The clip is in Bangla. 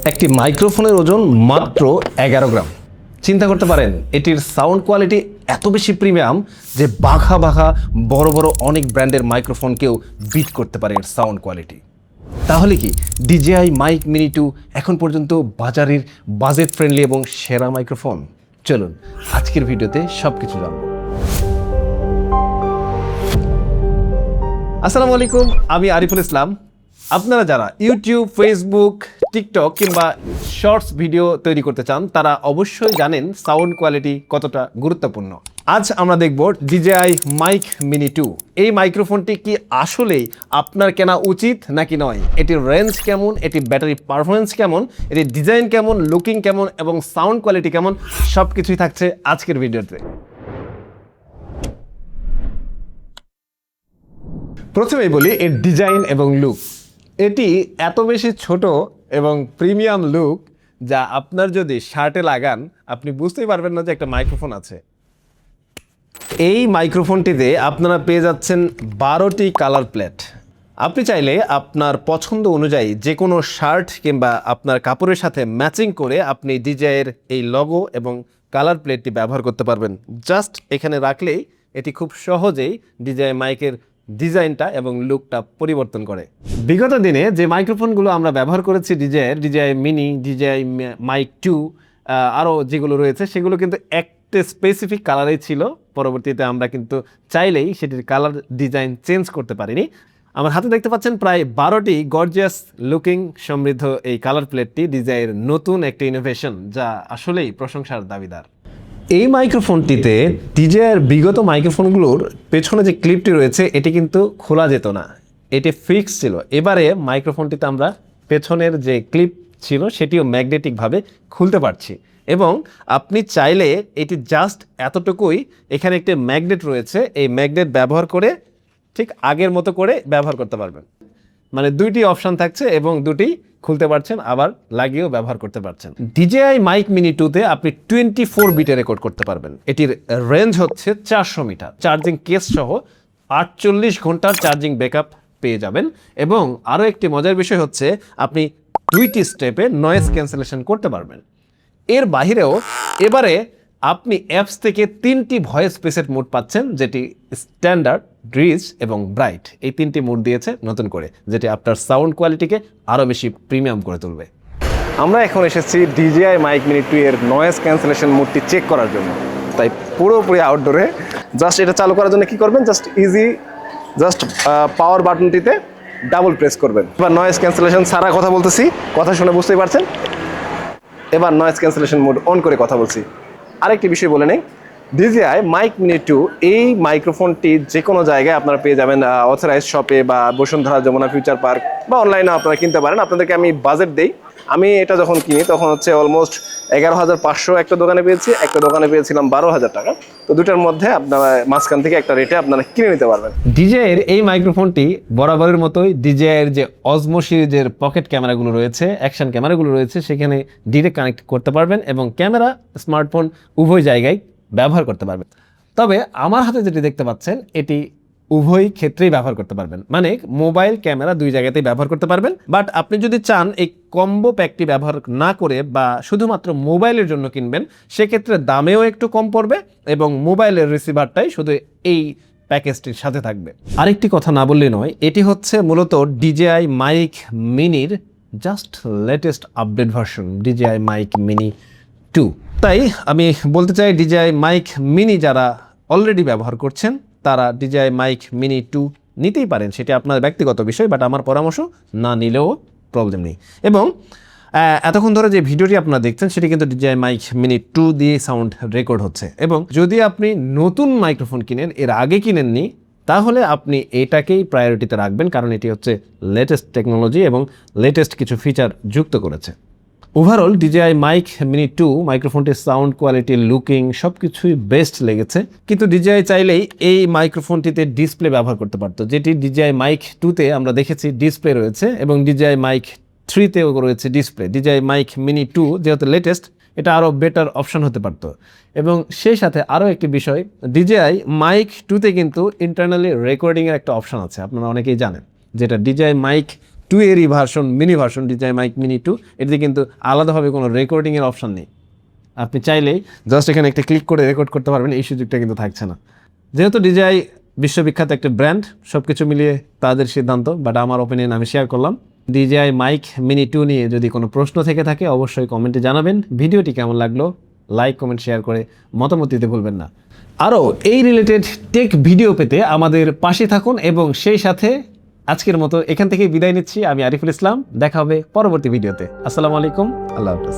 একটি মাইক্রোফোনের ওজন মাত্র 11 গ্রাম। চিন্তা করতে পারেন এটির সাউন্ড কোয়ালিটি এত বেশি প্রিমিয়াম যে বাঘা বাঘা বড় বড় অনেক ব্র্যান্ডের মাইক্রোফোনকেও বিট করতে পারে এর সাউন্ড কোয়ালিটি। তাহলে কি DJI মাইক মিনি 2 এখন পর্যন্ত বাজারের বাজেট ফ্রেন্ডলি এবং সেরা মাইক্রোফোন? চলুন আজকের ভিডিওতে সব কিছু জানবো। আসসালামু আলাইকুম, আমি আরিফুল ইসলাম। আপনারা যারা ইউটিউব, ফেসবুক, টিকটক কিংবা শর্টস ভিডিও তৈরি করতে চান তারা অবশ্যই জানেন সাউন্ড কোয়ালিটি কতটা গুরুত্বপূর্ণ। আজ আমরা দেখব DJI মাইক মিনি 2। এই মাইক্রোফোনটি কি আসলেই আপনার কেনা উচিত নাকি নয়, এটির রেঞ্জ কেমন, এটির ব্যাটারি পারফরমেন্স কেমন, এটির ডিজাইন কেমন, লুকিং কেমন এবং সাউন্ড কোয়ালিটি কেমন, সব কিছুই থাকছে আজকের ভিডিওতে। প্রথমেই বলি এর ডিজাইন এবং লুক। এটি এত বেশি ছোট এবং প্রিমিয়াম লুক যা আপনার যদি শার্টে লাগান আপনি বুঝতেই পারবেন না যে একটা মাইক্রোফোন আছে। এই মাইক্রোফোনটিতে আপনারা পেয়ে যাচ্ছেন 12টি কালার প্লেট। আপনি চাইলে আপনার পছন্দ অনুযায়ী যে কোনো শার্ট কিংবা আপনার কাপড়ের সাথে ম্যাচিং করে আপনি DJI-এর এই লগো এবং কালার প্লেটটি ব্যবহার করতে পারবেন। জাস্ট এখানে রাখলেই এটি খুব সহজেই DJI মাইকের ডিজাইনটা এবং লুকটা পরিবর্তন করে। বিগত দিনে যে মাইক্রোফোনগুলো আমরা ব্যবহার করেছি DJI মিনি, DJI মাইক 2 আরও যেগুলো রয়েছে সেগুলো কিন্তু একটা স্পেসিফিক কালারেই ছিল। পরবর্তীতে আমরা কিন্তু চাইলেই সেটির কালার ডিজাইন চেঞ্জ করতে পারিনি। আমার হাতে দেখতে পাচ্ছেন প্রায় 12টি গর্জিয়াস লুকিং সমৃদ্ধ এই কালার প্লেটটি DJI-এর নতুন একটা ইনোভেশন যা আসলেই প্রশংসার দাবিদার। এই মাইক্রোফোনটিতে DJI-এর বিগত মাইক্রোফোনগুলোর পেছনে যে ক্লিপটি রয়েছে এটি কিন্তু খোলা যেত না, এটি ফিক্স ছিল। এবারে মাইক্রোফোনটিতে আমরা পেছনের যে ক্লিপ ছিল সেটিও ম্যাগনেটিকভাবে খুলতে পারছি এবং আপনি চাইলে এটি জাস্ট এতটুকুই, এখানে একটি ম্যাগনেট রয়েছে, এই ম্যাগনেট ব্যবহার করে ঠিক আগের মতো করে ব্যবহার করতে পারবেন। মানে দুইটি অপশান থাকছে এবং দুটি খুলতে পারছেন, আবার লাগিয়েও ব্যবহার করতে পারছেন। DJI মাইক মিনি 2-তে আপনি 24 বিটে রেকর্ড করতে পারবেন। এটির রেঞ্জ হচ্ছে 400 মিটার। চার্জিং কেস সহ 48 ঘন্টার চার্জিং ব্যাকআপ পেয়ে যাবেন এবং আরও একটি মজার বিষয় হচ্ছে আপনি 2টি স্টেপে নয়েজ ক্যান্সেলেশন করতে পারবেন। এর বাহিরেও এবারে আপনি অ্যাপস থেকে 3টি ভয়েস প্রিসেট মোড পাচ্ছেন, যেটি স্ট্যান্ডার্ড, রিচ এবং ব্রাইট, এই 3টি মোড দিয়েছে নতুন করে, যেটি আপনার সাউন্ড কোয়ালিটিকে আরও বেশি প্রিমিয়াম করে তুলবে। আমরা এখন এসেছি DJI মাইক মিনি 2 এর নয়েজ ক্যান্সেলেশন মোডটি চেক করার জন্য। তাই পুরোপুরি আউটডোরে জাস্ট এটা চালু করার জন্য কি করবেন, জাস্ট পাওয়ার বাটনটিতে ডাবল প্রেস করবেন। এবার নয়েজ ক্যান্সেলেশন ছাড়া কথা বলতেছি, কথা শুনে বুঝতেই পারছেন। এবার নয়েজ ক্যান্সেলেশন মোড অন করে কথা বলছি। আরেকটি বিষয় বলে নেই, DJI মাইক মিনি 2 এই মাইক্রোফোনটি যে কোনো জায়গায় আপনারা পেয়ে যাবেন, অথরাইজ শপে বা বসুন্ধরা, যমুনা ফিউচার পার্ক বা অনলাইনে আপনারা কিনতে পারেন। আপনাদেরকে আমি বাজেট দেই, আমি এটা যখন কিনি তখন হচ্ছে অলমোস্ট 11,500 একটা দোকানে পেয়েছি, একটা দোকানে পেয়েছিলাম 12,000 টাকা। তো দুটার মধ্যে আপনারা মাঝখান থেকে একটা রেটে আপনারা কিনে নিতে পারবেন। DJI-এর এই মাইক্রোফোনটি বরাবরের মতোই DJI-এর যে অজমো সিরিজের পকেট ক্যামেরাগুলো রয়েছে, অ্যাকশন ক্যামেরাগুলো রয়েছে, সেখানে ডিরেক্ট কানেক্ট করতে পারবেন এবং ক্যামেরা, স্মার্টফোন উভয় জায়গায় ব্যবহার করতে পারবেন। তবে আমার হাতে যেটি দেখতে পাচ্ছেন এটি উভয় ক্ষেত্রেই ব্যবহার করতে পারবেন, মানে মোবাইল, ক্যামেরা দুই জায়গাতেই ব্যবহার করতে পারবেন। বাট আপনি যদি চান এই কম্বো প্যাকটি ব্যবহার না করে বা শুধুমাত্র মোবাইলের জন্য কিনবেন, সেক্ষেত্রে দামেও একটু কম পড়বে এবং মোবাইলের রিসিভারটাই শুধু এই প্যাকেজটির সাথে থাকবে। আরেকটি কথা না বললেই নয়, এটি হচ্ছে মূলত DJI মাইক মিনির just latest update version, DJI mic mini 2। তাই আমি বলতে চাই DJI মাইক মিনি যারা অলরেডি ব্যবহার করছেন তারা DJI মাইক মিনি 2 নিতেই পারেন, সেটি আপনার ব্যক্তিগত বিষয়। বাট আমার পরামর্শ না নিলেও প্রবলেম নেই। এবং এতক্ষণ ধরে যে ভিডিওটি আপনারা দেখছেন সেটি কিন্তু DJI মাইক মিনি 2 দিয়ে সাউন্ড রেকর্ড হচ্ছে। এবং যদি আপনি নতুন মাইক্রোফোন কিনেন, এর আগে কিনেননি, তাহলে আপনি এটাকেই প্রায়োরিটিতে রাখবেন, কারণ এটি হচ্ছে লেটেস্ট টেকনোলজি এবং লেটেস্ট কিছু ফিচার যুক্ত করেছে। ওভারঅল DJI মাইক মিনি 2 মাইক্রোফোনটির সাউন্ড কোয়ালিটি, লুকিং সব কিছুই বেস্ট লেগেছে। কিন্তু DJI চাইলেই এই মাইক্রোফোনটিতে ডিসপ্লে ব্যবহার করতে পারতো, যেটি DJI মাইক 2-তে আমরা দেখেছি ডিসপ্লে রয়েছে এবং DJI মাইক 3-তেও রয়েছে ডিসপ্লে। DJI মাইক মিনি 2 যেহেতু লেটেস্ট, এটা আরও বেটার অপশন হতে পারতো। এবং সেই সাথে আরও একটি বিষয়, DJI মাইক 2-তে কিন্তু ইন্টারনালি রেকর্ডিংয়ের একটা অপশন আছে, আপনারা অনেকেই জানেন, যেটা DJI মাইক টু এরই version, mini version DJI mic mini 2, এটিতে কিন্তু আলাদাভাবে কোনো রেকর্ডিংয়ের অপশন নেই। আপনি চাইলেই জাস্ট এখানে একটা ক্লিক করে রেকর্ড করতে পারবেন, এই সুযোগটা কিন্তু থাকছে না। যেহেতু DJI বিশ্ববিখ্যাত একটা ব্র্যান্ড, সব কিছু মিলিয়ে তাদের সিদ্ধান্ত, বাট আমার ওপিনিয়ন আমি শেয়ার করলাম। DJI মাইক মিনি 2 নিয়ে যদি কোনো প্রশ্ন থেকে থাকে অবশ্যই কমেন্টে জানাবেন। ভিডিওটি কেমন লাগলো লাইক, কমেন্ট, শেয়ার করে মতামত দিতে ভুলবেন না। আরও এই রিলেটেড টেক ভিডিও পেতে আমাদের পাশে থাকুন এবং সেই সাথে আজকের মতো এখান থেকেই বিদায় নিচ্ছি। আমি আরিফুল ইসলাম, দেখা হবে পরবর্তী ভিডিওতে। আসসালামু আলাইকুম, আল্লাহ হাফেজ।